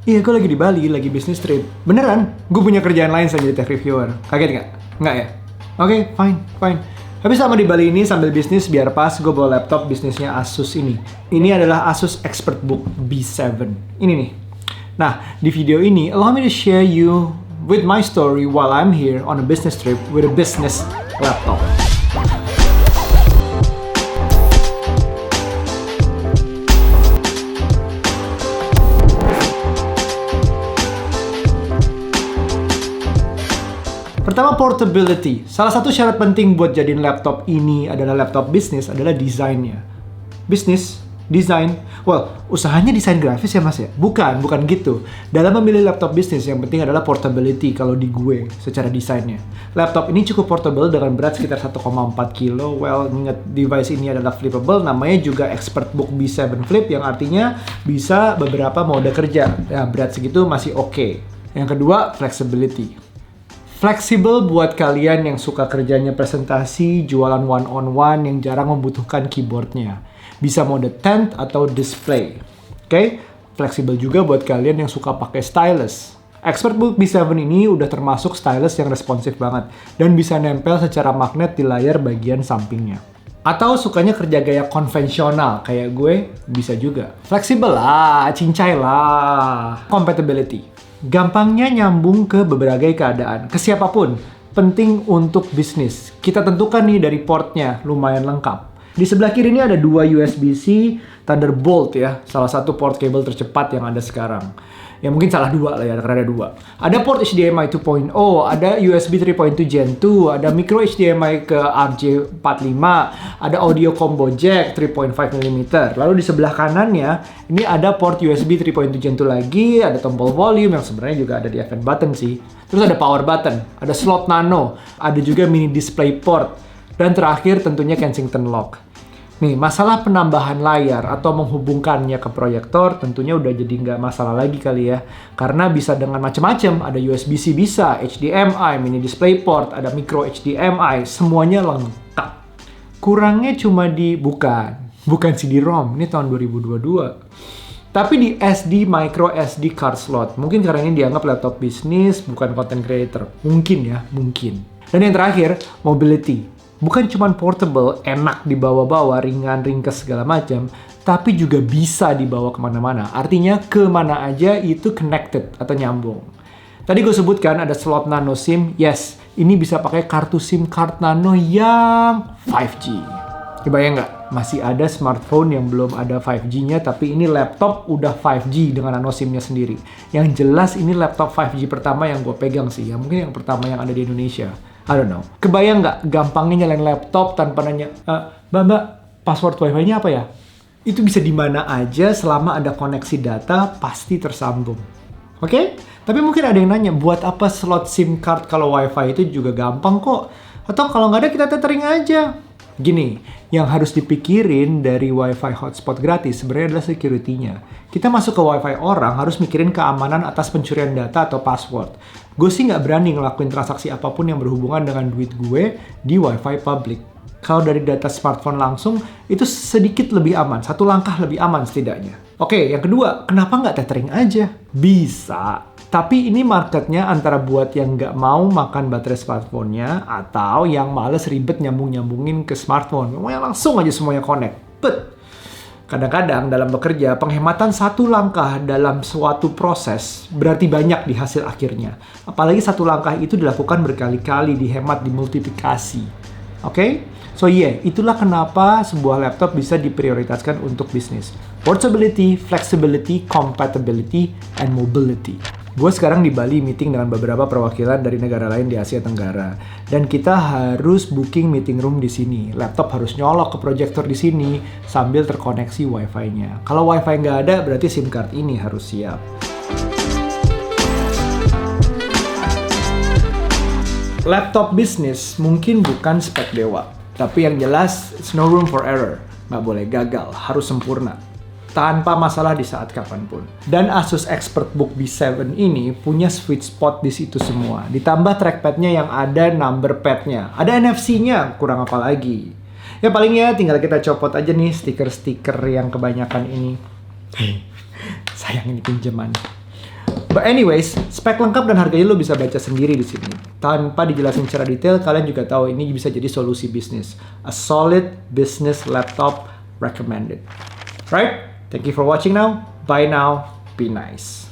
Iya, gue lagi di Bali, lagi bisnis trip. Beneran, gue punya kerjaan lain selain jadi tech reviewer. Kaget nggak? Nggak ya? Oke, fine. Habis selama di Bali ini sambil bisnis biar pas, gue bawa laptop bisnisnya Asus ini. Ini adalah Asus ExpertBook B7. Ini nih. Nah, di video ini, allow me to share you with my story while I'm here on a business trip with a business laptop. Pertama, portability. Salah satu syarat penting buat jadiin laptop ini adalah laptop bisnis adalah desainnya. Bisnis, desain, usahanya desain grafis ya mas ya? Bukan gitu. Dalam memilih laptop bisnis yang penting adalah portability kalau di gue secara desainnya. Laptop ini cukup portable dengan berat sekitar 1,4 kilo. Ingat device ini adalah flippable, namanya juga ExpertBook B7 Flip yang artinya bisa beberapa mode kerja. Nah, berat segitu masih oke. Yang kedua, flexibility. Fleksibel buat kalian yang suka kerjanya presentasi, jualan one-on-one yang jarang membutuhkan keyboardnya. Bisa mode tent atau display. Oke? Fleksibel juga buat kalian yang suka pakai stylus. ExpertBook B7 ini udah termasuk stylus yang responsif banget dan bisa nempel secara magnet di layar bagian sampingnya. Atau sukanya kerja gaya konvensional kayak gue, bisa juga. Fleksibel lah, cincai lah. Compatibility. Gampangnya nyambung ke berbagai keadaan, ke siapapun. Penting untuk bisnis. Kita tentukan nih dari portnya, lumayan lengkap. Di sebelah kiri ini ada dua USB-C Thunderbolt ya, salah satu port kabel tercepat yang ada sekarang. Ya mungkin salah dua lah ya, karena ada dua. Ada port HDMI 2.0, ada USB 3.2 Gen 2, ada micro HDMI ke RJ45, ada audio combo jack 3.5 mm. Lalu di sebelah kanannya, ini ada port USB 3.2 Gen 2 lagi, ada tombol volume yang sebenarnya juga ada di event button sih. Terus ada power button, ada slot nano, ada juga mini display port, dan terakhir tentunya Kensington lock. Nih, masalah penambahan layar atau menghubungkannya ke proyektor tentunya udah jadi nggak masalah lagi kali ya. Karena bisa dengan macam-macam, ada USB-C bisa, HDMI, mini DisplayPort, ada micro HDMI, semuanya lengkap. Kurangnya cuma bukan CD-ROM, ini tahun 2022. Tapi di SD micro SD card slot. Mungkin karena ini dianggap laptop bisnis, bukan content creator. Mungkin. Dan yang terakhir, mobility. Bukan cuma portable, enak dibawa-bawa, ringan, ringkes segala macam, tapi juga bisa dibawa kemana-mana. Artinya kemana aja itu connected atau nyambung. Tadi gue sebutkan ada slot nano SIM. Yes, ini bisa pakai kartu SIM card nano yang 5G. Kebayang nggak? Masih ada smartphone yang belum ada 5G-nya, tapi ini laptop udah 5G dengan nano SIM-nya sendiri. Yang jelas ini laptop 5G pertama yang gue pegang sih, ya mungkin yang pertama yang ada di Indonesia. I don't know. Kebayang nggak gampangnya nyalain laptop tanpa nanya, Mbak, password wifi-nya apa ya? Itu bisa di mana aja selama ada koneksi data pasti tersambung. Oke? Tapi mungkin ada yang nanya, buat apa slot SIM card kalau wifi itu juga gampang kok? Atau kalau nggak ada kita tethering aja? Gini, yang harus dipikirin dari wifi hotspot gratis sebenarnya adalah security-nya. Kita masuk ke wifi orang harus mikirin keamanan atas pencurian data atau password. Gue sih nggak berani ngelakuin transaksi apapun yang berhubungan dengan duit gue di wifi public. Kalau dari data smartphone langsung, itu sedikit lebih aman. Satu langkah lebih aman setidaknya. Oke, yang kedua, kenapa nggak tethering aja? Bisa. Tapi ini marketnya antara buat yang nggak mau makan baterai smartphone-nya atau yang males ribet nyambung-nyambungin ke smartphone. Pokoknya langsung aja semuanya connect. But kadang-kadang dalam bekerja, penghematan satu langkah dalam suatu proses berarti banyak di hasil akhirnya. Apalagi satu langkah itu dilakukan berkali-kali, dihemat, dimultiplikasi. Oke? So itulah kenapa sebuah laptop bisa diprioritaskan untuk bisnis. Portability, flexibility, compatibility, and mobility. Gue sekarang di Bali meeting dengan beberapa perwakilan dari negara lain di Asia Tenggara. Dan kita harus booking meeting room di sini. Laptop harus nyolok ke proyektor di sini sambil terkoneksi wifi-nya. Kalau wifi nggak ada, berarti SIM card ini harus siap. Laptop bisnis mungkin bukan spek dewa. Tapi yang jelas, it's no room for error. Nggak boleh gagal, harus sempurna. Tanpa masalah di saat kapanpun. Dan Asus ExpertBook B7 ini punya sweet spot di situ semua. Ditambah trackpad-nya yang ada number pad-nya. Ada NFC-nya, kurang apa lagi. Ya paling ya tinggal kita copot aja nih stiker-stiker yang kebanyakan ini. Sayang ini pinjaman. But anyways, spek lengkap dan harganya lo bisa baca sendiri di sini. Tanpa dijelasin secara detail, kalian juga tahu ini bisa jadi solusi bisnis. A solid business laptop recommended. Right? Thank you for watching now. Bye now. Be nice.